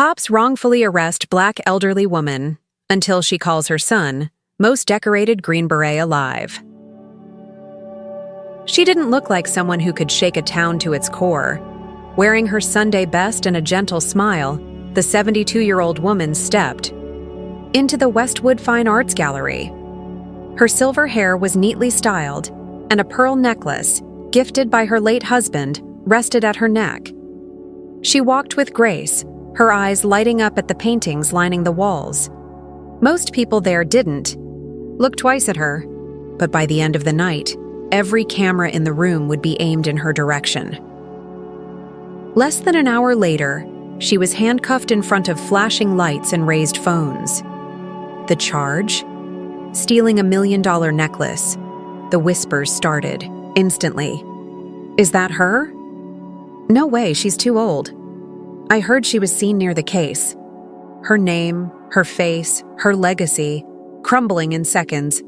Cops wrongfully arrest black elderly woman until she calls her son most decorated Green Beret alive. She didn't look like someone who could shake a town to its core. Wearing her Sunday best and a gentle smile, the 72-year-old woman stepped into the Westwood Fine Arts Gallery. Her silver hair was neatly styled, and a pearl necklace, gifted by her late husband, rested at her neck. She walked with grace, her eyes lighting up at the paintings lining the walls. Most people there didn't look twice at her, but by the end of the night, every camera in the room would be aimed in her direction. Less than an hour later, she was handcuffed in front of flashing lights and raised phones. The charge? Stealing $1 million necklace. The whispers started, instantly. Is that her? No way, she's too old. I heard she was seen near the case. Her name, her face, her legacy, crumbling in seconds.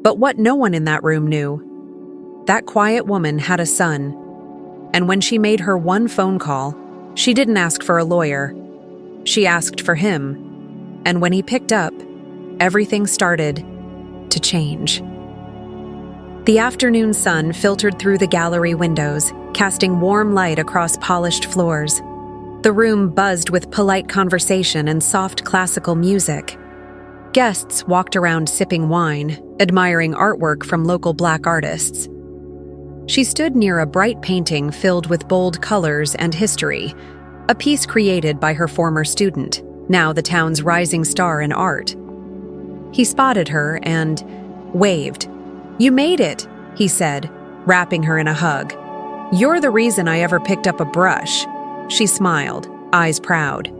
But what no one in that room knew. That quiet woman had a son. And when she made her one phone call, she didn't ask for a lawyer. She asked for him. And when he picked up, everything started to change. The afternoon sun filtered through the gallery windows, casting warm light across polished floors. The room buzzed with polite conversation and soft classical music. Guests walked around sipping wine, admiring artwork from local black artists. She stood near a bright painting filled with bold colors and history, a piece created by her former student, now the town's rising star in art. He spotted her and waved. "You made it," he said, wrapping her in a hug. "You're the reason I ever picked up a brush." She smiled, eyes proud.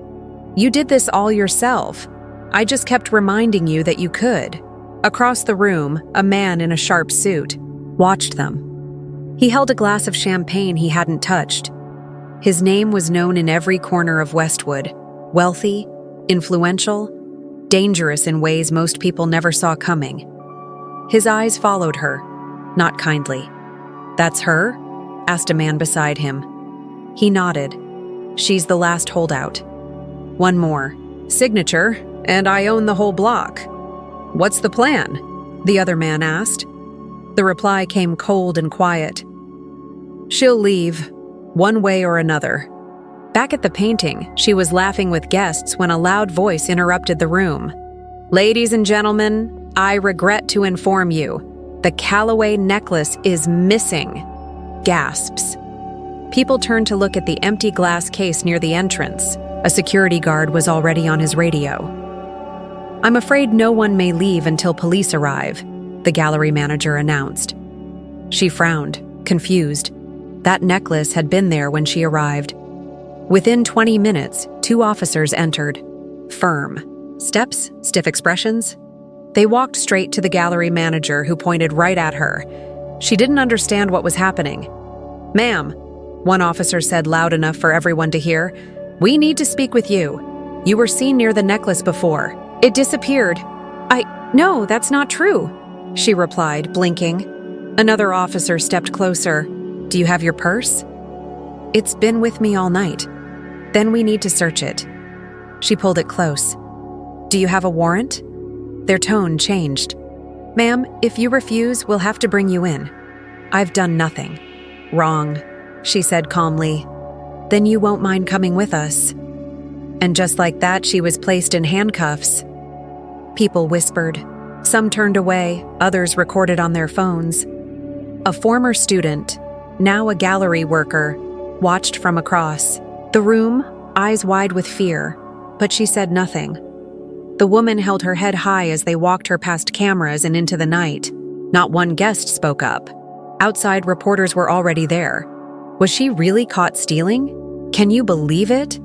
"You did this all yourself. I just kept reminding you that you could." Across the room, a man in a sharp suit watched them. He held a glass of champagne he hadn't touched. His name was known in every corner of Westwood. Wealthy, influential, dangerous in ways most people never saw coming. His eyes followed her, not kindly. "That's her?" asked a man beside him. He nodded. "She's the last holdout. One more. Signature, and I own the whole block." "What's the plan?" the other man asked. The reply came cold and quiet. "She'll leave, one way or another." Back at the painting, she was laughing with guests when a loud voice interrupted the room. "Ladies and gentlemen, I regret to inform you, the Callaway necklace is missing." Gasps. People turned to look at the empty glass case near the entrance. A security guard was already on his radio. "I'm afraid no one may leave until police arrive," the gallery manager announced. She frowned, confused. That necklace had been there when she arrived. Within 20 minutes, 2 officers entered. Firm. Steps, stiff expressions. They walked straight to the gallery manager, who pointed right at her. She didn't understand what was happening. "Ma'am," one officer said loud enough for everyone to hear, "we need to speak with you. You were seen near the necklace before. It disappeared." No, that's not true," she replied, blinking. Another officer stepped closer. "Do you have your purse?" "It's been with me all night." "Then we need to search it." She pulled it close. "Do you have a warrant?" Their tone changed. "Ma'am, if you refuse, we'll have to bring you in." "I've done nothing." "Wrong," she said calmly. "Then you won't mind coming with us." And just like that, she was placed in handcuffs. People whispered. Some turned away, others recorded on their phones. A former student, now a gallery worker, watched from across the room, eyes wide with fear, but she said nothing. The woman held her head high as they walked her past cameras and into the night. Not one guest spoke up. Outside, reporters were already there. Was she really caught stealing? Can you believe it?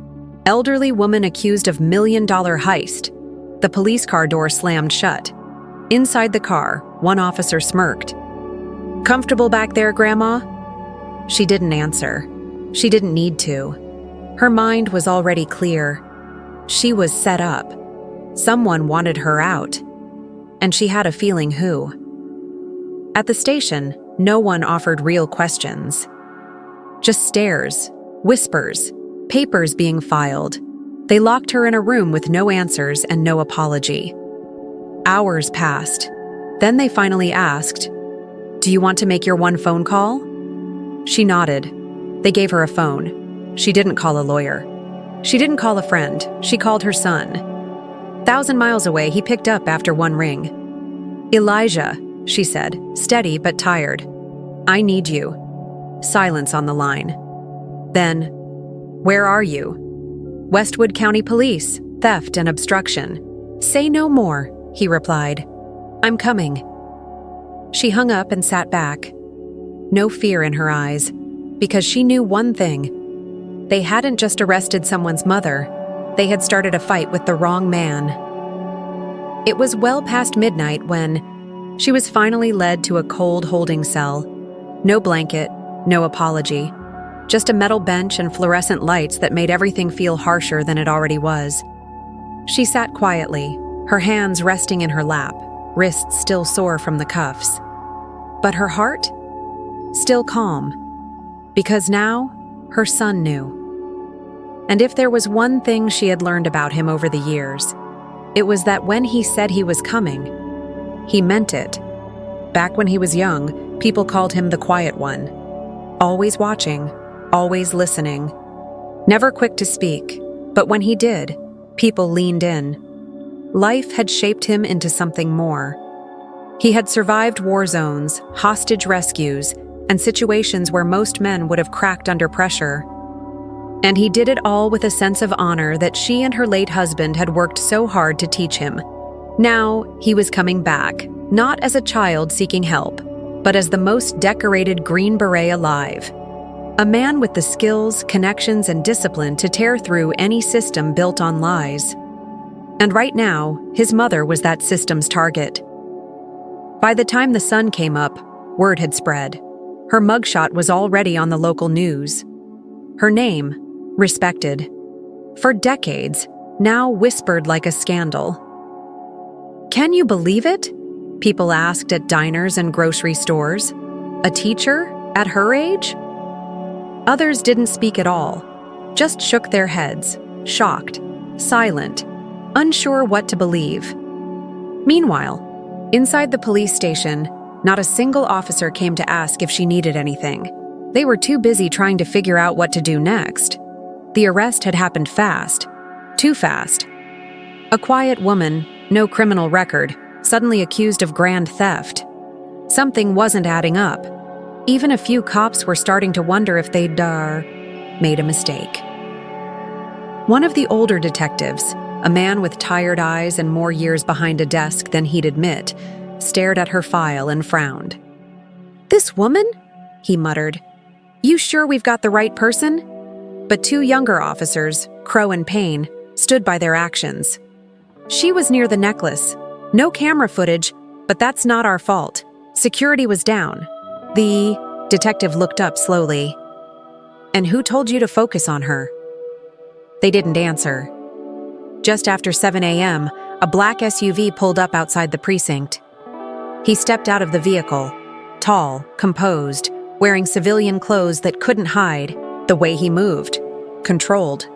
Elderly woman accused of $1 million heist. The police car door slammed shut. Inside the car, one officer smirked. "Comfortable back there, Grandma?" She didn't answer. She didn't need to. Her mind was already clear. She was set up. Someone wanted her out. And she had a feeling who. At the station, no one offered real questions. Just stares, whispers, papers being filed. They locked her in a room with no answers and no apology. Hours passed. Then they finally asked, "Do you want to make your one phone call?" She nodded. They gave her a phone. She didn't call a lawyer. She didn't call a friend. She called her son. 1,000 miles away, he picked up after one ring. "Elijah," she said, steady but tired. "I need you." Silence on the line. Then, "Where are you?" "Westwood County Police, theft and obstruction." "Say no more," he replied. "I'm coming." She hung up and sat back. No fear in her eyes, because she knew one thing. They hadn't just arrested someone's mother, they had started a fight with the wrong man. It was well past midnight when she was finally led to a cold holding cell. No blanket, no apology. Just a metal bench and fluorescent lights that made everything feel harsher than it already was. She sat quietly, her hands resting in her lap, wrists still sore from the cuffs. But her heart? Still calm. Because now, her son knew. And if there was one thing she had learned about him over the years, it was that when he said he was coming, he meant it. Back when he was young, people called him the quiet one. Always watching, always listening. Never quick to speak, but when he did, people leaned in. Life had shaped him into something more. He had survived war zones, hostage rescues, and situations where most men would have cracked under pressure. And he did it all with a sense of honor that she and her late husband had worked so hard to teach him. Now, he was coming back, not as a child seeking help, but as the most decorated Green Beret alive. A man with the skills, connections, and discipline to tear through any system built on lies. And right now, his mother was that system's target. By the time the sun came up, word had spread. Her mugshot was already on the local news. Her name, respected. For decades, now whispered like a scandal. "Can you believe it?" people asked at diners and grocery stores. "A teacher? At her age?" Others didn't speak at all, just shook their heads, shocked, silent, unsure what to believe. Meanwhile, inside the police station, not a single officer came to ask if she needed anything. They were too busy trying to figure out what to do next. The arrest had happened fast, too fast. A quiet woman, no criminal record, suddenly accused of grand theft. Something wasn't adding up. Even a few cops were starting to wonder if they'd made a mistake. One of the older detectives, a man with tired eyes and more years behind a desk than he'd admit, stared at her file and frowned. "This woman?" he muttered. "You sure we've got the right person?" But two younger officers, Crow and Payne, stood by their actions. "She was near the necklace. No camera footage, but that's not our fault. Security was down." The detective looked up slowly. "And who told you to focus on her?" They didn't answer. Just after 7 a.m., a black SUV pulled up outside the precinct. He stepped out of the vehicle, tall, composed, wearing civilian clothes that couldn't hide. The way he moved, controlled,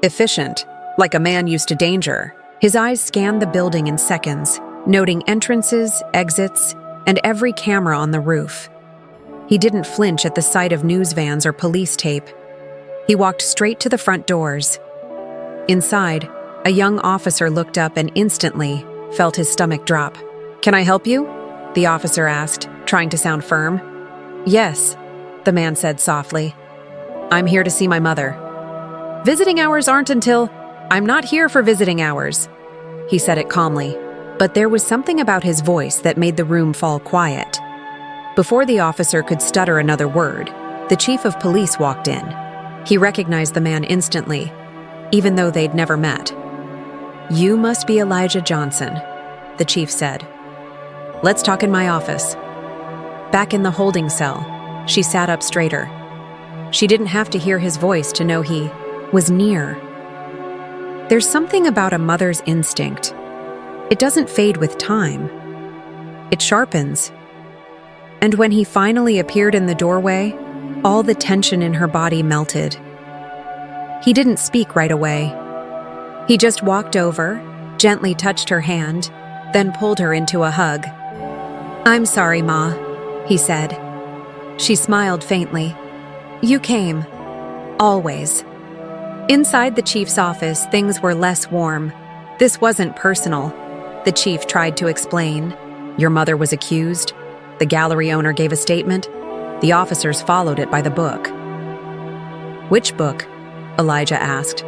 efficient, like a man used to danger. His eyes scanned the building in seconds, noting entrances, exits, and every camera on the roof. He didn't flinch at the sight of news vans or police tape. He walked straight to the front doors. Inside, a young officer looked up and instantly felt his stomach drop. "Can I help you?" the officer asked, trying to sound firm. "Yes," the man said softly. "I'm here to see my mother." "Visiting hours aren't until—" "I'm not here for visiting hours," he said it calmly, but there was something about his voice that made the room fall quiet. Before the officer could stutter another word, the chief of police walked in. He recognized the man instantly, even though they'd never met. "You must be Elijah Johnson," the chief said. "Let's talk in my office." Back in the holding cell, she sat up straighter. She didn't have to hear his voice to know he was near. There's something about a mother's instinct. It doesn't fade with time. It sharpens. And when he finally appeared in the doorway, all the tension in her body melted. He didn't speak right away. He just walked over, gently touched her hand, then pulled her into a hug. "I'm sorry, Ma," he said. She smiled faintly. "You came. Always." Inside the chief's office, things were less warm. This wasn't personal. The chief tried to explain. Your mother was accused. The gallery owner gave a statement. The officers followed it by the book. "Which book?" Elijah asked.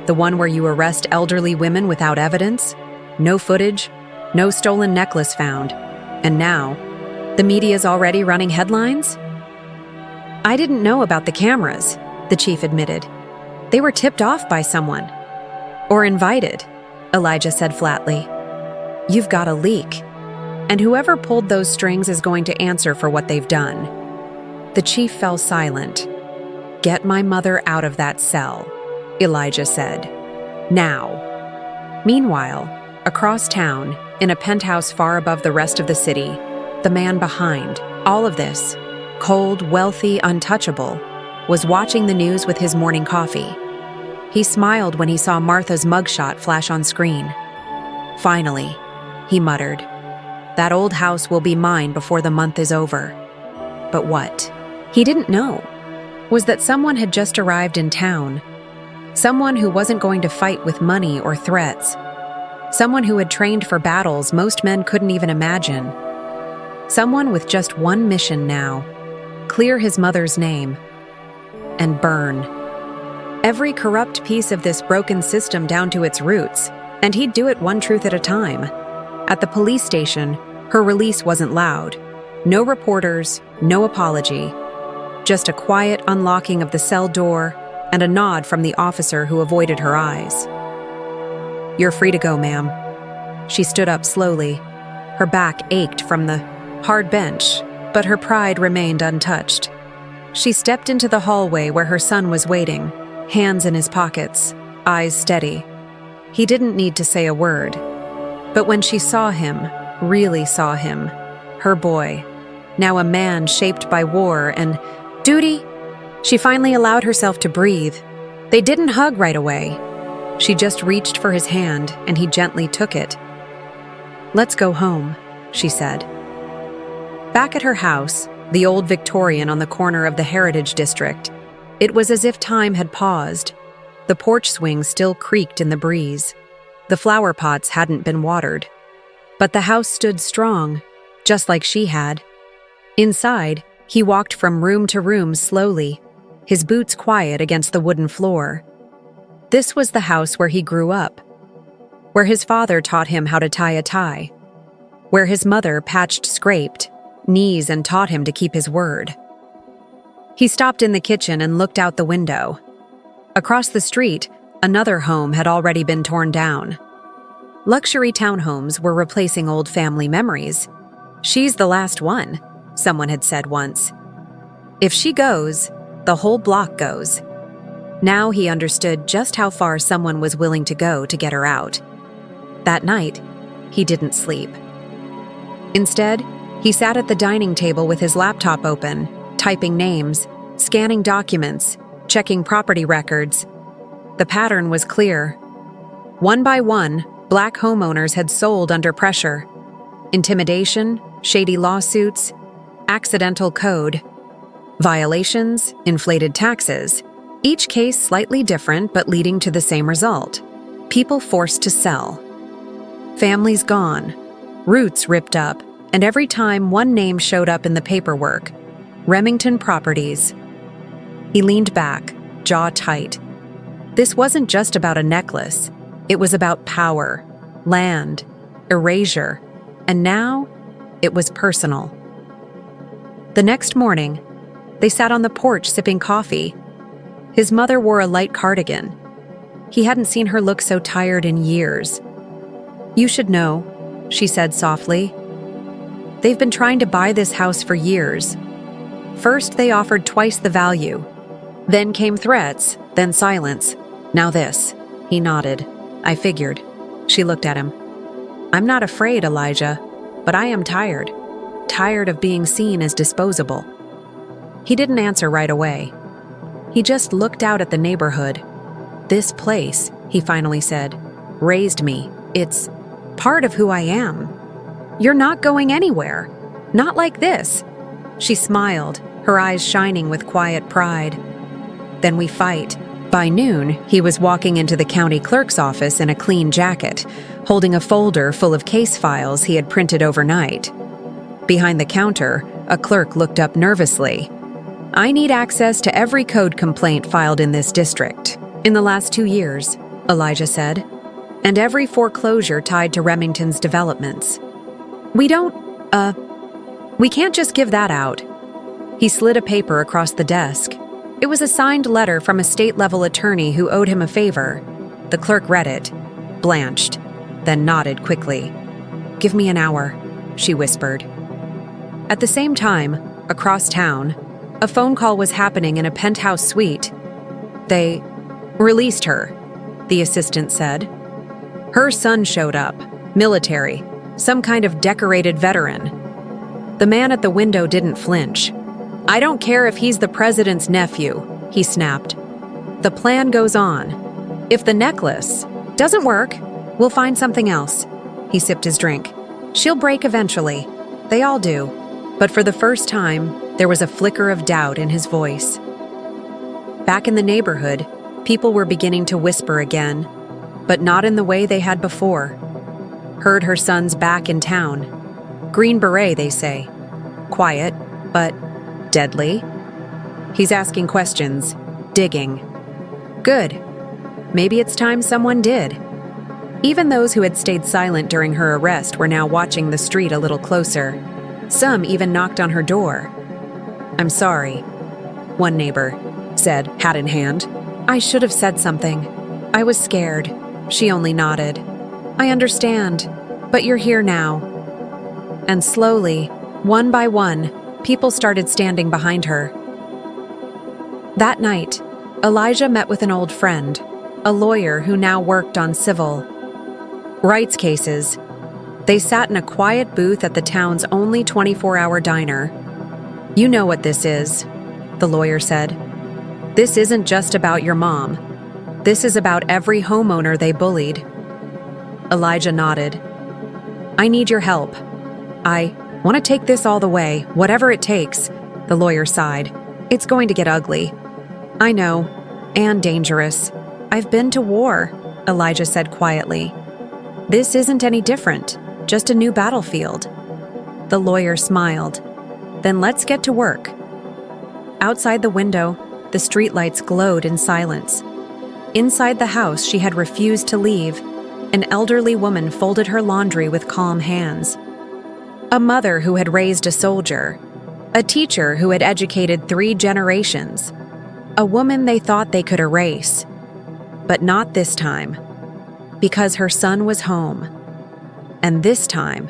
"The one where you arrest elderly women without evidence? No footage, no stolen necklace found. And now, the media's already running headlines?" "I didn't know about the cameras," the chief admitted. "They were tipped off by someone." "Or invited," Elijah said flatly. "You've got a leak. And whoever pulled those strings is going to answer for what they've done." The chief fell silent. "Get my mother out of that cell," Elijah said. "Now." Meanwhile, across town, in a penthouse far above the rest of the city, the man behind all of this, cold, wealthy, untouchable, was watching the news with his morning coffee. He smiled when he saw Martha's mugshot flash on screen. "Finally," he muttered. "That old house will be mine before the month is over." But what he didn't know was that someone had just arrived in town. Someone who wasn't going to fight with money or threats. Someone who had trained for battles most men couldn't even imagine. Someone with just one mission now: clear his mother's name and burn every corrupt piece of this broken system down to its roots, and he'd do it one truth at a time. At the police station, her release wasn't loud. No reporters, no apology. Just a quiet unlocking of the cell door and a nod from the officer who avoided her eyes. "You're free to go, ma'am." She stood up slowly. Her back ached from the hard bench, but her pride remained untouched. She stepped into the hallway where her son was waiting, hands in his pockets, eyes steady. He didn't need to say a word. But when she saw him, really saw him, her boy, now a man shaped by war and duty, she finally allowed herself to breathe. They didn't hug right away. She just reached for his hand, and he gently took it. "Let's go home," she said. Back at her house, the old Victorian on the corner of the Heritage District, it was as if time had paused. The porch swing still creaked in the breeze. The flower pots hadn't been watered. But the house stood strong, just like she had. Inside, he walked from room to room slowly, his boots quiet against the wooden floor. This was the house where he grew up, where his father taught him how to tie a tie, where his mother patched scraped knees and taught him to keep his word. He stopped in the kitchen and looked out the window. Across the street, another home had already been torn down. Luxury townhomes were replacing old family memories. "She's the last one," someone had said once. "If she goes, the whole block goes." Now he understood just how far someone was willing to go to get her out. That night, he didn't sleep. Instead, he sat at the dining table with his laptop open, typing names, scanning documents, checking property records. The pattern was clear. One by one, Black homeowners had sold under pressure. Intimidation, shady lawsuits, accidental code, violations, inflated taxes, each case slightly different but leading to the same result: people forced to sell. Families gone, roots ripped up, and every time one name showed up in the paperwork: Remington Properties. He leaned back, jaw tight. This wasn't just about a necklace. It was about power, land, erasure, and now it was personal. The next morning, they sat on the porch sipping coffee. His mother wore a light cardigan. He hadn't seen her look so tired in years. "You should know," she said softly. "They've been trying to buy this house for years. First, they offered twice the value. Then came threats, then silence. Now this." He nodded. "I figured." She looked at him. "I'm not afraid, Elijah, but I am tired. Tired of being seen as disposable." He didn't answer right away. He just looked out at the neighborhood. This place, he finally said. Raised me. It's part of who I am. You're not going anywhere. Not like this. She smiled, her eyes shining with quiet pride. Then we fight. By noon, he was walking into the county clerk's office in a clean jacket, holding a folder full of case files he had printed overnight. Behind the counter, a clerk looked up nervously. I need access to every code complaint filed in this district in the last 2 years, Elijah said, and every foreclosure tied to Remington's developments. We can't just give that out. He slid a paper across the desk. It was a signed letter from a state-level attorney who owed him a favor. The clerk read it, blanched, then nodded quickly. Give me an hour, she whispered. At the same time, across town, a phone call was happening in a penthouse suite. They released her, the assistant said. Her son showed up, military, some kind of decorated veteran. The man at the window didn't flinch. I don't care if he's the president's nephew, he snapped. The plan goes on. If the necklace doesn't work, we'll find something else. He sipped his drink. She'll break eventually. They all do. But for the first time, there was a flicker of doubt in his voice. Back in the neighborhood, people were beginning to whisper again, but not in the way they had before. Heard her son's back in town. Green Beret, they say. Quiet, but deadly. He's asking questions, digging. Good. Maybe it's time someone did. Even those who had stayed silent during her arrest were now watching the street a little closer. Some even knocked on her door. I'm sorry, one neighbor said, hat in hand. I should have said something. I was scared. She only nodded. I understand, but you're here now. And slowly, one by one, people started standing behind her. That night, Elijah met with an old friend, a lawyer who now worked on civil rights cases. They sat in a quiet booth at the town's only 24-hour diner. You know what this is, the lawyer said. This isn't just about your mom. This is about every homeowner they bullied. Elijah nodded. I need your help. I want to take this all the way, whatever it takes, the lawyer sighed. It's going to get ugly. I know, and dangerous. I've been to war, Elijah said quietly. This isn't any different, just a new battlefield. The lawyer smiled. Then let's get to work. Outside the window, the streetlights glowed in silence. Inside the house she had refused to leave, an elderly woman folded her laundry with calm hands. A mother who had raised a soldier, a teacher who had educated 3 generations, a woman they thought they could erase. But not this time, because her son was home. And this time,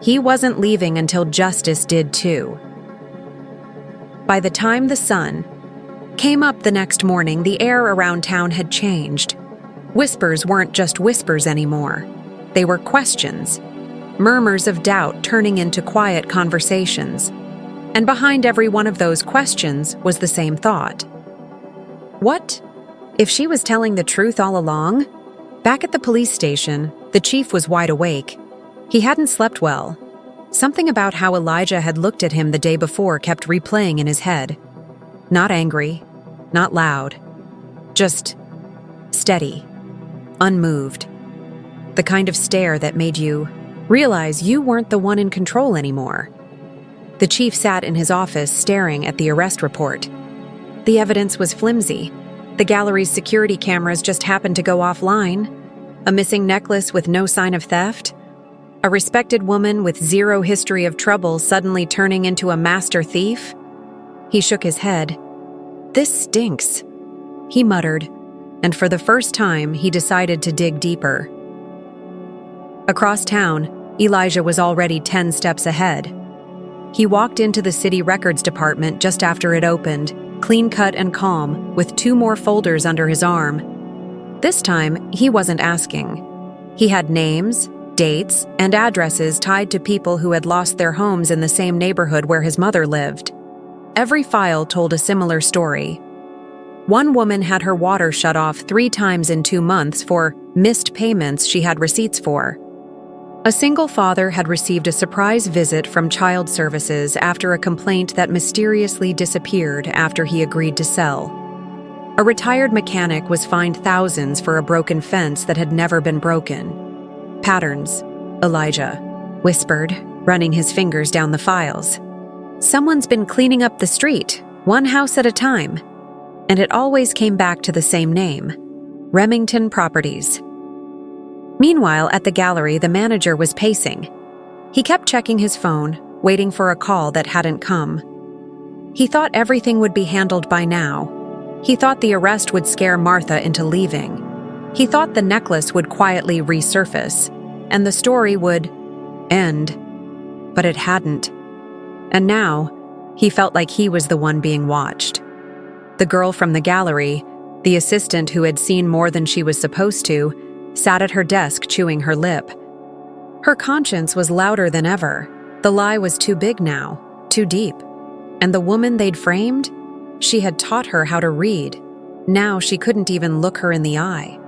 he wasn't leaving until justice did too. By the time the sun came up the next morning, the air around town had changed. Whispers weren't just whispers anymore. They were questions. Murmurs of doubt turning into quiet conversations. And behind every one of those questions was the same thought. What if she was telling the truth all along? Back at the police station, the chief was wide awake. He hadn't slept well. Something about how Elijah had looked at him the day before kept replaying in his head. Not angry, not loud, just steady, unmoved. The kind of stare that made you realize you weren't the one in control anymore. The chief sat in his office staring at the arrest report. The evidence was flimsy. The gallery's security cameras just happened to go offline. A missing necklace with no sign of theft. A respected woman with 0 history of trouble suddenly turning into a master thief. He shook his head. This stinks, he muttered, and for the first time he decided to dig deeper. Across town, Elijah was already 10 steps ahead. He walked into the city records department just after it opened, clean-cut and calm, with 2 more folders under his arm. This time, he wasn't asking. He had names, dates, and addresses tied to people who had lost their homes in the same neighborhood where his mother lived. Every file told a similar story. One woman had her water shut off 3 times in 2 months for missed payments she had receipts for. A single father had received a surprise visit from child services after a complaint that mysteriously disappeared after he agreed to sell. A retired mechanic was fined thousands for a broken fence that had never been broken. Patterns, Elijah whispered, running his fingers down the files. Someone's been cleaning up the street, one house at a time. And it always came back to the same name, Remington Properties. Meanwhile, at the gallery, the manager was pacing. He kept checking his phone, waiting for a call that hadn't come. He thought everything would be handled by now. He thought the arrest would scare Martha into leaving. He thought the necklace would quietly resurface, and the story would end. But it hadn't. And now, he felt like he was the one being watched. The girl from the gallery, the assistant who had seen more than she was supposed to, sat at her desk chewing her lip. Her conscience was louder than ever. The lie was too big now, too deep. And the woman they'd framed? She had taught her how to read. Now she couldn't even look her in the eye.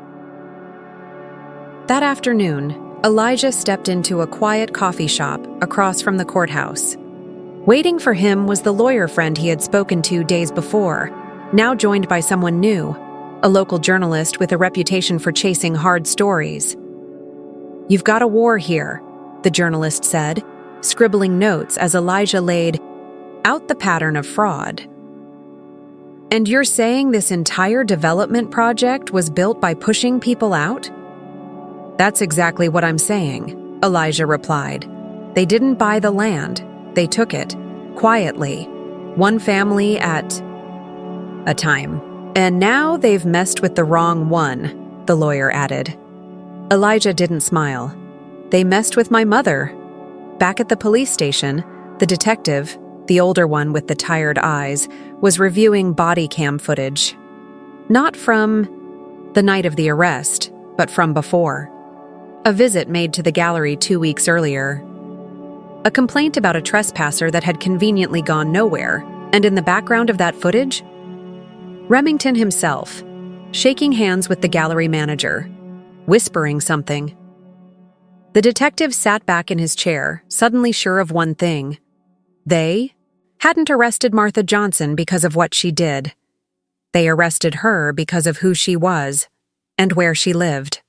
That afternoon, Elijah stepped into a quiet coffee shop across from the courthouse. Waiting for him was the lawyer friend he had spoken to days before, now joined by someone new, a local journalist with a reputation for chasing hard stories. "You've got a war here," the journalist said, scribbling notes as Elijah laid out the pattern of fraud. "And you're saying this entire development project was built by pushing people out?" "That's exactly what I'm saying," Elijah replied. "They didn't buy the land. They took it, quietly, one family at a time. And now they've messed with the wrong one," the lawyer added. Elijah didn't smile. "They messed with my mother." Back at the police station, the detective, the older one with the tired eyes, was reviewing body cam footage. Not from the night of the arrest, but from before. A visit made to the gallery 2 weeks earlier. A complaint about a trespasser that had conveniently gone nowhere, and in the background of that footage, Remington himself, shaking hands with the gallery manager, whispering something. The detective sat back in his chair, suddenly sure of one thing. They hadn't arrested Martha Johnson because of what she did. They arrested her because of who she was and where she lived.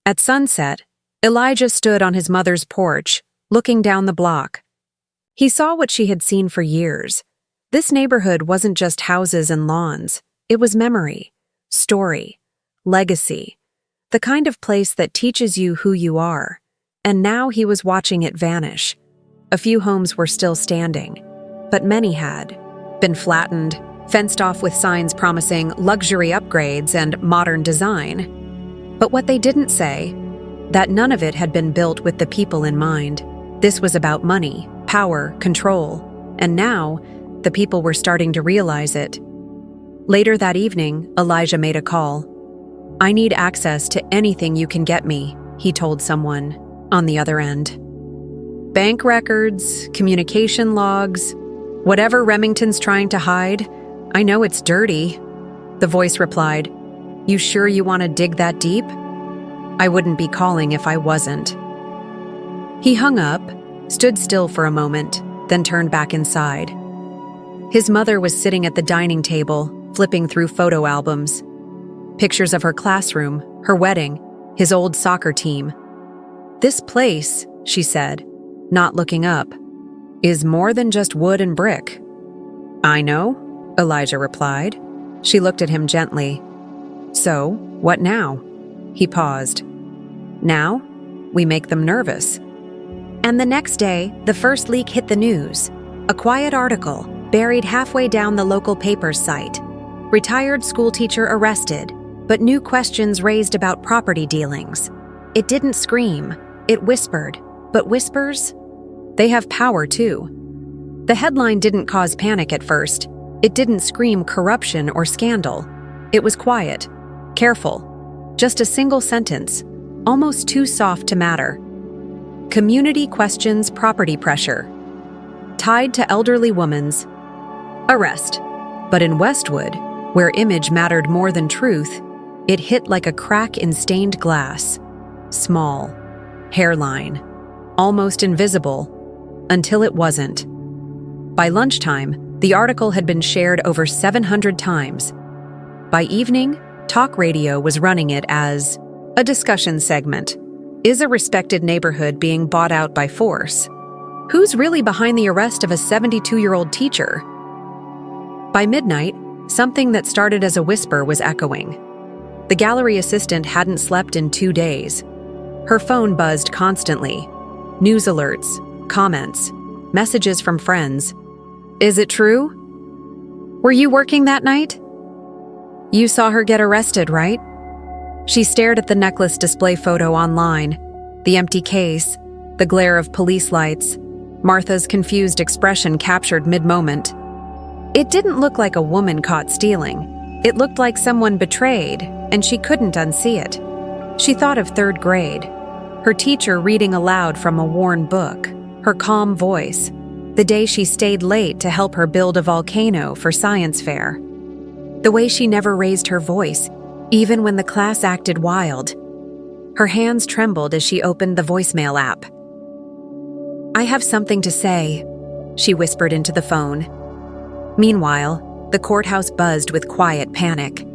At sunset, Elijah stood on his mother's porch, looking down the block. He saw what she had seen for years. This neighborhood wasn't just houses and lawns. It was memory, story, legacy, the kind of place that teaches you who you are. And now he was watching it vanish. A few homes were still standing, but many had been flattened, fenced off with signs promising luxury upgrades and modern design. But what they didn't say, that none of it had been built with the people in mind. This was about money, power, control, and now the people were starting to realize it. Later that evening, Elijah made a call. "I need access to anything you can get me," he told someone on the other end. "Bank records, communication logs, whatever Remington's trying to hide. I know it's dirty." The voice replied, "You sure you want to dig that deep?" "I wouldn't be calling if I wasn't." He hung up, stood still for a moment, then turned back inside. His mother was sitting at the dining table, flipping through photo albums. Pictures of her classroom, her wedding, his old soccer team. "This place," she said, not looking up, "is more than just wood and brick." "I know," Elijah replied. She looked at him gently. "So, what now?" He paused. "Now, we make them nervous." And the next day, the first leak hit the news. A quiet article, buried halfway down the local paper's site. Retired schoolteacher arrested, but new questions raised about property dealings. It didn't scream, it whispered. But whispers? They have power too. The headline didn't cause panic at first. It didn't scream corruption or scandal. It was quiet, careful. Just a single sentence, almost too soft to matter. Community questions property pressure. Tied to elderly woman's arrest. But in Westwood, where image mattered more than truth, it hit like a crack in stained glass. Small, hairline, almost invisible, until it wasn't. By lunchtime, the article had been shared over 700 times. By evening, talk radio was running it as a discussion segment. Is a respected neighborhood being bought out by force? Who's really behind the arrest of a 72-year-old teacher? By midnight, something that started as a whisper was echoing. The gallery assistant hadn't slept in 2 days. Her phone buzzed constantly. News alerts, comments, messages from friends. Is it true? Were you working that night? You saw her get arrested, right? She stared at the necklace display photo online, the empty case, the glare of police lights. Martha's confused expression captured mid-moment. It didn't look like a woman caught stealing. It looked like someone betrayed, and she couldn't unsee it. She thought of third grade, her teacher reading aloud from a worn book, her calm voice, the day she stayed late to help her build a volcano for science fair. The way she never raised her voice, even when the class acted wild. Her hands trembled as she opened the voicemail app. "I have something to say," she whispered into the phone. Meanwhile, the courthouse buzzed with quiet panic.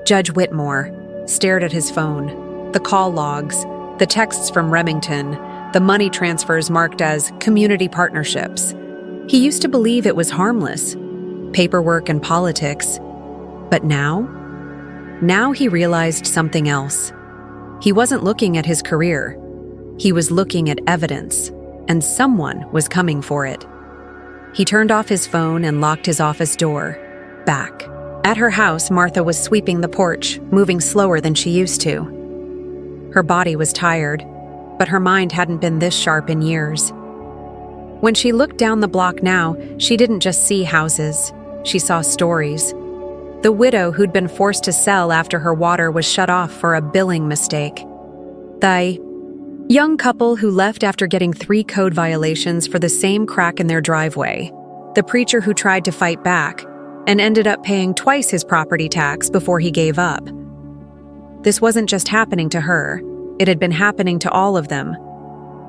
Judge Whitmore stared at his phone, the call logs, the texts from Remington, the money transfers marked as community partnerships. He used to believe it was harmless, paperwork and politics. But now he realized something else. He wasn't looking at his career. He was looking at evidence, and someone was coming for it. He turned off his phone and locked his office door. Back. At her house, Martha was sweeping the porch, moving slower than she used to. Her body was tired, but her mind hadn't been this sharp in years. When she looked down the block now, she didn't just see houses. She saw stories. The widow who'd been forced to sell after her water was shut off for a billing mistake. The young couple who left after getting 3 code violations for the same crack in their driveway. The preacher who tried to fight back and ended up paying twice his property tax before he gave up. This wasn't just happening to her. It had been happening to all of them.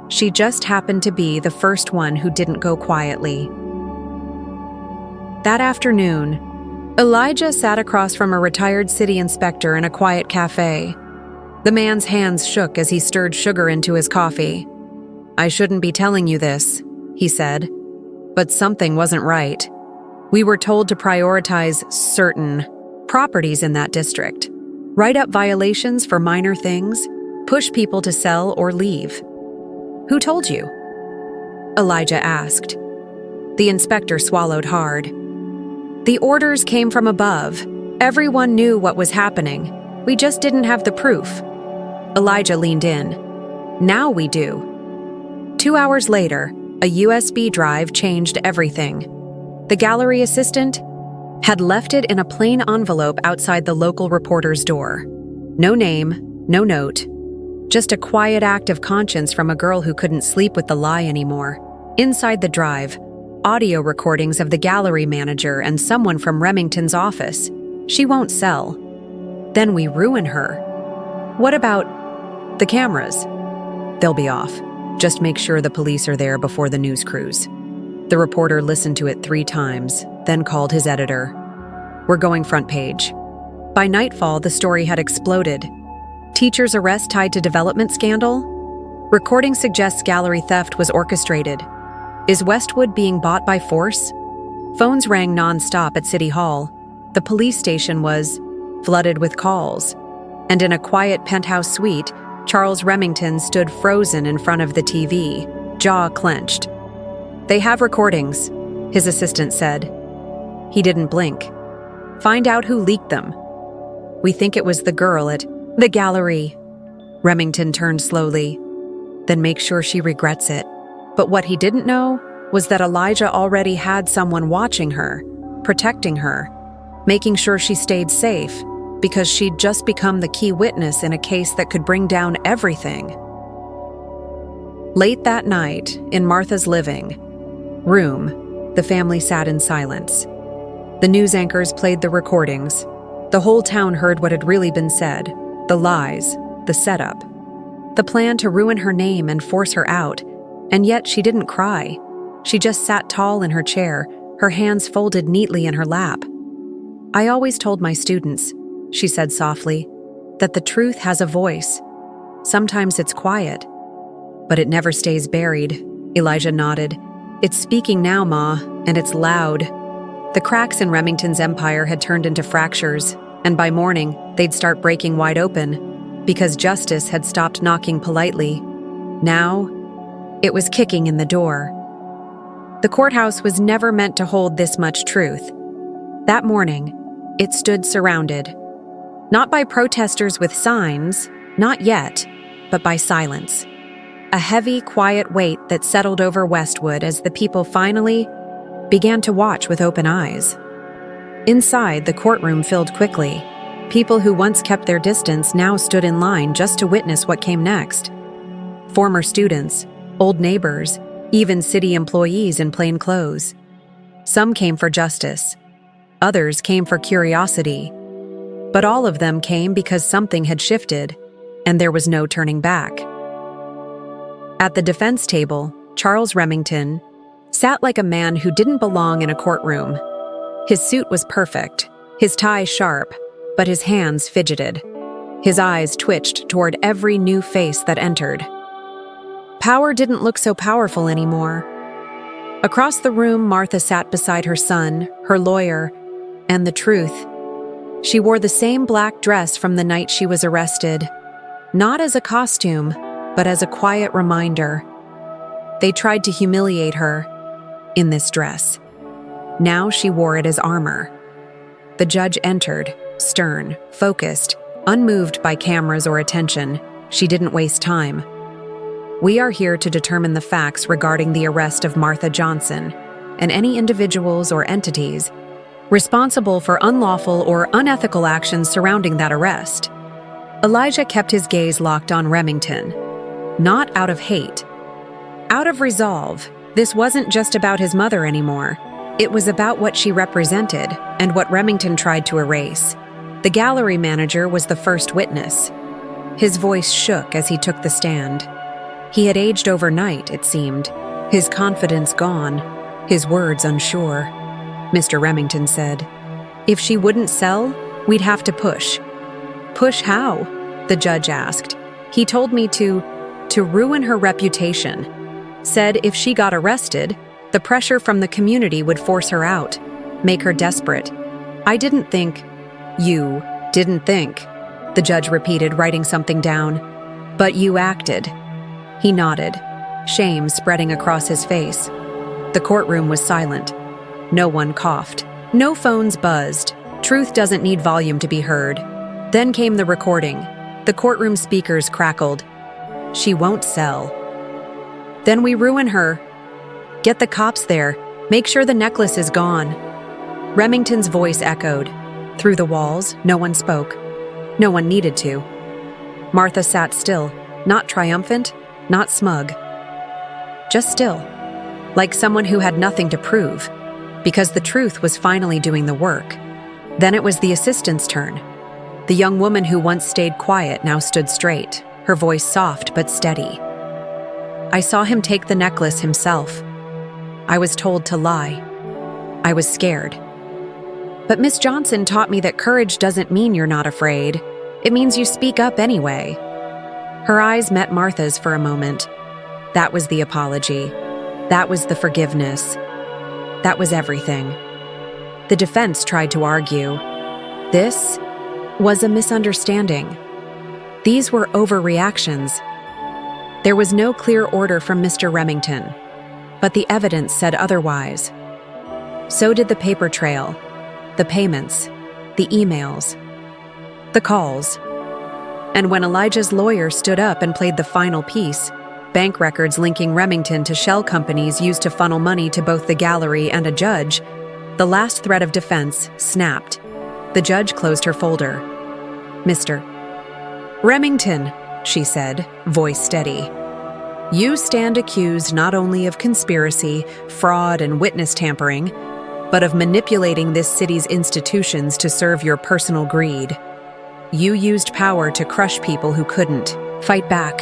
She just happened to be the first one who didn't go quietly. That afternoon, Elijah sat across from a retired city inspector in a quiet cafe. The man's hands shook as he stirred sugar into his coffee. "I shouldn't be telling you this," he said, "but something wasn't right. We were told to prioritize certain properties in that district, write up violations for minor things, push people to sell or leave." "Who told you?" Elijah asked. The inspector swallowed hard. "The orders came from above. Everyone knew what was happening. We just didn't have the proof." Elijah leaned in. "Now we do." 2 hours later, a USB drive changed everything. The gallery assistant had left it in a plain envelope outside the local reporter's door. No name, no note. Just a quiet act of conscience from a girl who couldn't sleep with the lie anymore. Inside the drive, audio recordings of the gallery manager and someone from Remington's office. "She won't sell. Then we ruin her." "What about the cameras?" "They'll be off. Just make sure the police are there before the news crews." The reporter listened to it 3 times, then called his editor. "We're going front page." By nightfall, the story had exploded. Teacher's arrest tied to development scandal? Recording suggests gallery theft was orchestrated. Is Westwood being bought by force? Phones rang non-stop at City Hall. The police station was flooded with calls. And in a quiet penthouse suite, Charles Remington stood frozen in front of the TV, jaw clenched. "They have recordings," his assistant said. He didn't blink. "Find out who leaked them." "We think it was the girl at the gallery." Remington turned slowly. "Then make sure she regrets it." But what he didn't know was that Elijah already had someone watching her, protecting her, making sure she stayed safe, because she'd just become the key witness in a case that could bring down everything. Late that night, in Martha's living room, the family sat in silence. The news anchors played the recordings. The whole town heard what had really been said, the lies, the setup, the plan to ruin her name and force her out, and yet she didn't cry. She just sat tall in her chair, her hands folded neatly in her lap. "I always told my students," she said softly, "that the truth has a voice. Sometimes it's quiet, but it never stays buried." Elijah nodded. "It's speaking now, Ma, and it's loud." The cracks in Remington's empire had turned into fractures, and by morning, they'd start breaking wide open, because justice had stopped knocking politely. Now, it was kicking in the door. The courthouse was never meant to hold this much truth. That morning, it stood surrounded. Not by protesters with signs, not yet, but by silence. A heavy, quiet weight that settled over Westwood as the people finally began to watch with open eyes. Inside, the courtroom filled quickly. People who once kept their distance now stood in line just to witness what came next. Former students, old neighbors, even city employees in plain clothes. Some came for justice. Others came for curiosity. But all of them came because something had shifted, and there was no turning back. At the defense table, Charles Remington sat like a man who didn't belong in a courtroom. His suit was perfect, his tie sharp, but his hands fidgeted. His eyes twitched toward every new face that entered. Power didn't look so powerful anymore. Across the room, Martha sat beside her son, her lawyer, and the truth. She wore the same black dress from the night she was arrested, not as a costume, but as a quiet reminder. They tried to humiliate her in this dress. Now she wore it as armor. The judge entered, stern, focused, unmoved by cameras or attention. She didn't waste time. "We are here to determine the facts regarding the arrest of Martha Johnson and any individuals or entities responsible for unlawful or unethical actions surrounding that arrest." Elijah kept his gaze locked on Remington. Not out of hate. Out of resolve. This wasn't just about his mother anymore. It was about what she represented and what Remington tried to erase. The gallery manager was the first witness. His voice shook as he took the stand. He had aged overnight, it seemed, his confidence gone, his words unsure. Mr. Remington said, "If she wouldn't sell, we'd have to push." "Push how?" the judge asked. "He told me to ruin her reputation. Said if she got arrested, the pressure from the community would force her out, make her desperate. I didn't think." "You didn't think," the judge repeated, writing something down. "But you acted." He nodded, shame spreading across his face. The courtroom was silent. No one coughed. No phones buzzed. Truth doesn't need volume to be heard. Then came the recording. The courtroom speakers crackled. "She won't sell." "Then we ruin her. Get the cops there. Make sure the necklace is gone." Remington's voice echoed. Through the walls, no one spoke. No one needed to. Martha sat still, not triumphant, not smug. Just still, like someone who had nothing to prove, because the truth was finally doing the work. Then it was the assistant's turn. The young woman who once stayed quiet now stood straight, her voice soft but steady. "I saw him take the necklace himself. I was told to lie. I was scared. But Miss Johnson taught me that courage doesn't mean you're not afraid. It means you speak up anyway." Her eyes met Martha's for a moment. That was the apology. That was the forgiveness. That was everything. The defense tried to argue. This was a misunderstanding. These were overreactions. There was no clear order from Mr. Remington, but the evidence said otherwise. So did the paper trail, the payments, the emails, the calls. And when Elijah's lawyer stood up and played the final piece, bank records linking Remington to shell companies used to funnel money to both the gallery and a judge, the last thread of defense snapped. The judge closed her folder. "Mr. Remington," she said, voice steady, "you stand accused not only of conspiracy, fraud, and witness tampering, but of manipulating this city's institutions to serve your personal greed. You used power to crush people who couldn't fight back.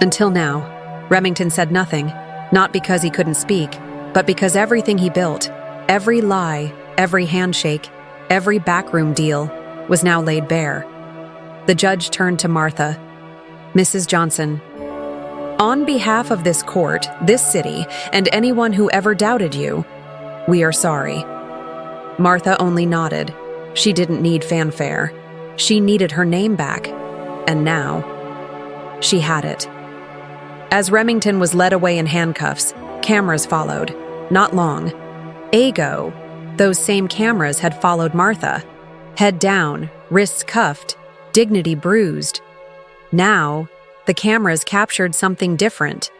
Until now, Remington said nothing, not because he couldn't speak, but because everything he built, every lie, every handshake, every backroom deal, was now laid bare. The judge turned to Martha. "Mrs. Johnson, on behalf of this court, this city, and anyone who ever doubted you, we are sorry." Martha only nodded. She didn't need fanfare. She needed her name back. And now, she had it. As Remington was led away in handcuffs, cameras followed. Not long. Ago, those same cameras had followed Martha. Head down, wrists cuffed, dignity bruised. Now, the cameras captured something different.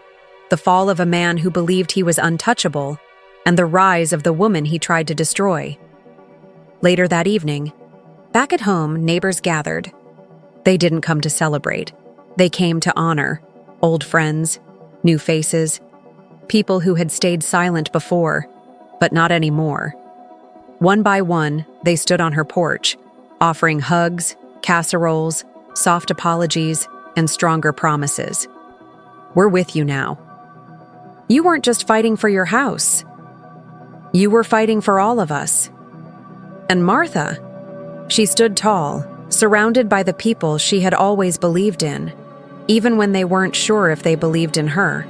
The fall of a man who believed he was untouchable, and the rise of the woman he tried to destroy. Later that evening, back at home, neighbors gathered. They didn't come to celebrate. They came to honor old friends, new faces, people who had stayed silent before, but not anymore. One by one, they stood on her porch, offering hugs, casseroles, soft apologies, and stronger promises. "We're with you now. You weren't just fighting for your house. You were fighting for all of us." And Martha, she stood tall, surrounded by the people she had always believed in, even when they weren't sure if they believed in her.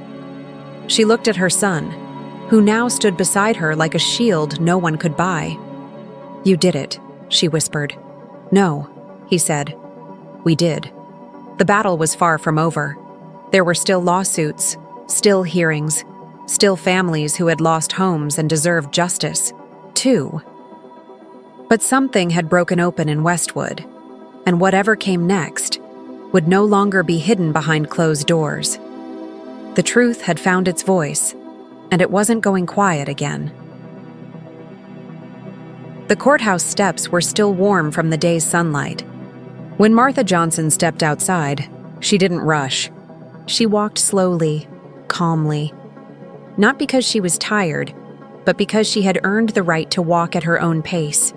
She looked at her son, who now stood beside her like a shield no one could buy. "You did it," she whispered. "No," he said. "We did." The battle was far from over. There were still lawsuits, still hearings, still families who had lost homes and deserved justice, too. But something had broken open in Westwood, and whatever came next would no longer be hidden behind closed doors. The truth had found its voice, and it wasn't going quiet again. The courthouse steps were still warm from the day's sunlight. When Martha Johnson stepped outside, she didn't rush. She walked slowly, calmly. Not because she was tired, but because she had earned the right to walk at her own pace.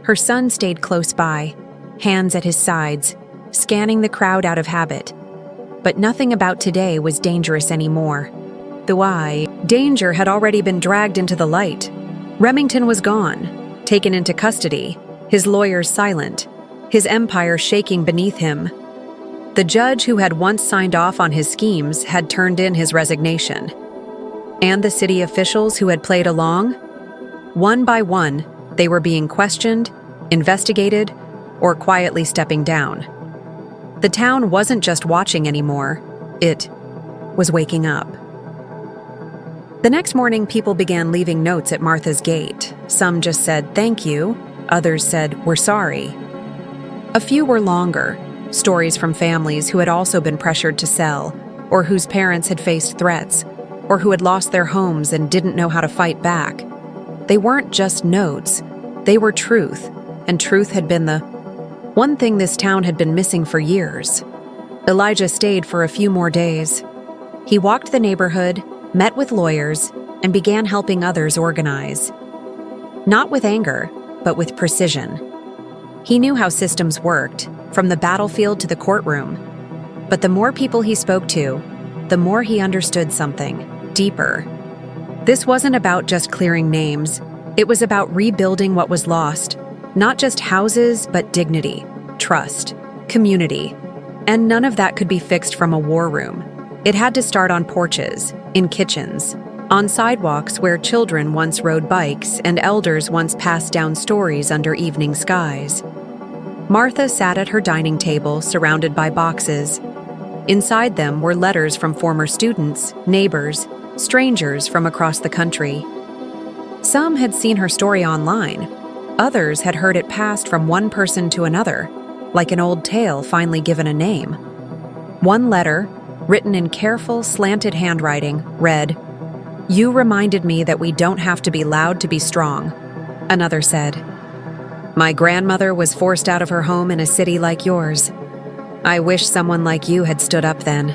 Her son stayed close by, hands at his sides, scanning the crowd out of habit. But nothing about today was dangerous anymore. Danger had already been dragged into the light. Remington was gone, taken into custody, his lawyers silent, his empire shaking beneath him. The judge who had once signed off on his schemes had turned in his resignation. And the city officials who had played along? One by one, they were being questioned, investigated, or quietly stepping down. The town wasn't just watching anymore, it was waking up. The next morning, people began leaving notes at Martha's gate. Some just said, "Thank you." Others said, "We're sorry." A few were longer, stories from families who had also been pressured to sell, or whose parents had faced threats, or who had lost their homes and didn't know how to fight back. They weren't just notes, they were truth, and truth had been the one thing this town had been missing for years. Elijah stayed for a few more days. He walked the neighborhood, met with lawyers, and began helping others organize. Not with anger, but with precision. He knew how systems worked, from the battlefield to the courtroom. But the more people he spoke to, the more he understood something deeper. This wasn't about just clearing names. It was about rebuilding what was lost. Not just houses, but dignity, trust, community. And none of that could be fixed from a war room. It had to start on porches, in kitchens, on sidewalks where children once rode bikes and elders once passed down stories under evening skies. Martha sat at her dining table, surrounded by boxes. Inside them were letters from former students, neighbors, strangers from across the country. Some had seen her story online. Others had heard it passed from one person to another, like an old tale finally given a name. One letter, written in careful, slanted handwriting, read, "You reminded me that we don't have to be loud to be strong." Another said, "My grandmother was forced out of her home in a city like yours. I wish someone like you had stood up then."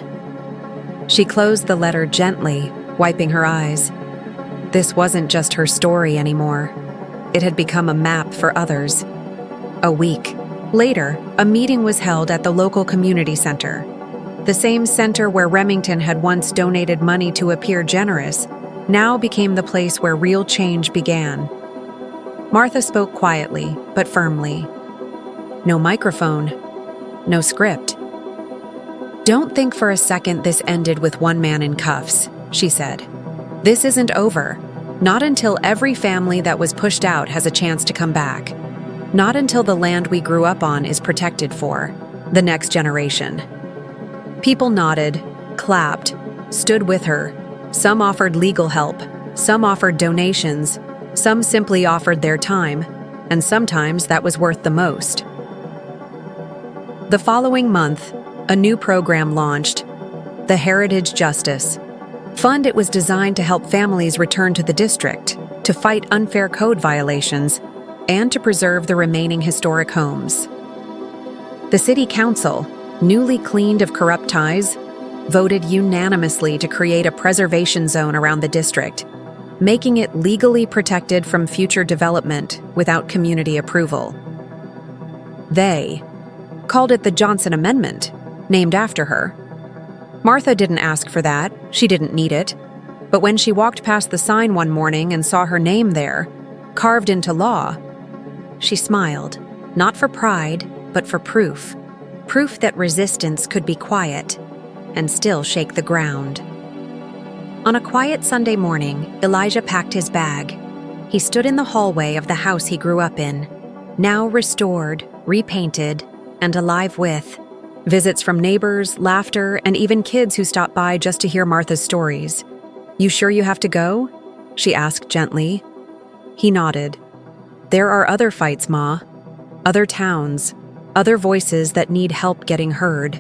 She closed the letter gently, wiping her eyes. This wasn't just her story anymore. It had become a map for others. A week later, a meeting was held at the local community center. The same center where Remington had once donated money to appear generous now became the place where real change began. Martha spoke quietly, but firmly. No microphone, no script. "Don't think for a second this ended with one man in cuffs," she said. "This isn't over. Not until every family that was pushed out has a chance to come back. Not until the land we grew up on is protected for the next generation." People nodded, clapped, stood with her. Some offered legal help, some offered donations, some simply offered their time, and sometimes that was worth the most. The following month, a new program launched, the Heritage Justice Fund. It was designed to help families return to the district, to fight unfair code violations, and to preserve the remaining historic homes. The City Council, newly cleaned of corrupt ties, voted unanimously to create a preservation zone around the district, making it legally protected from future development without community approval. They called it the Johnson Amendment, named after her. Martha didn't ask for that, she didn't need it, but when she walked past the sign one morning and saw her name there, carved into law, she smiled, not for pride, but for proof. Proof that resistance could be quiet and still shake the ground. On a quiet Sunday morning, Elijah packed his bag. He stood in the hallway of the house he grew up in, now restored, repainted, and alive with visits from neighbors, laughter, and even kids who stopped by just to hear Martha's stories. "You sure you have to go?" she asked gently. He nodded. "There are other fights, Ma. Other towns. Other voices that need help getting heard."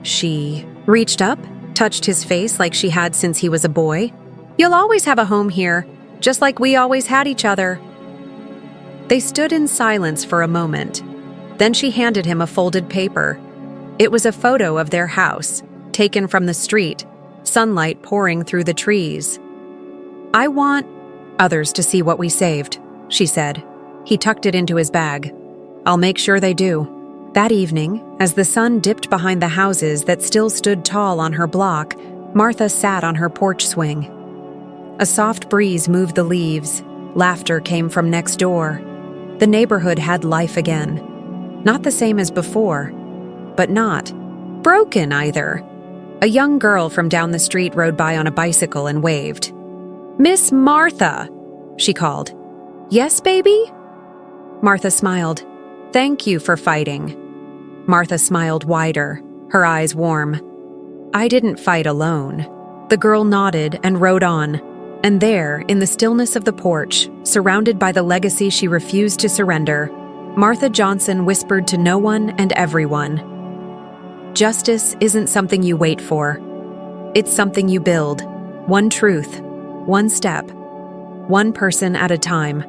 She reached up, touched his face like she had since he was a boy. "You'll always have a home here, just like we always had each other." They stood in silence for a moment. Then she handed him a folded paper. It was a photo of their house, taken from the street, sunlight pouring through the trees. "I want others to see what we saved," she said. He tucked it into his bag. "I'll make sure they do." That evening, as the sun dipped behind the houses that still stood tall on her block, Martha sat on her porch swing. A soft breeze moved the leaves. Laughter came from next door. The neighborhood had life again. Not the same as before, but not broken either. A young girl from down the street rode by on a bicycle and waved. "Miss Martha," she called. "Yes, baby?" Martha smiled. "Thank you for fighting." Martha smiled wider, her eyes warm. "I didn't fight alone." The girl nodded and rode on. And there, in the stillness of the porch, surrounded by the legacy she refused to surrender, Martha Johnson whispered to no one and everyone, "Justice isn't something you wait for. It's something you build. One truth, one step, one person at a time."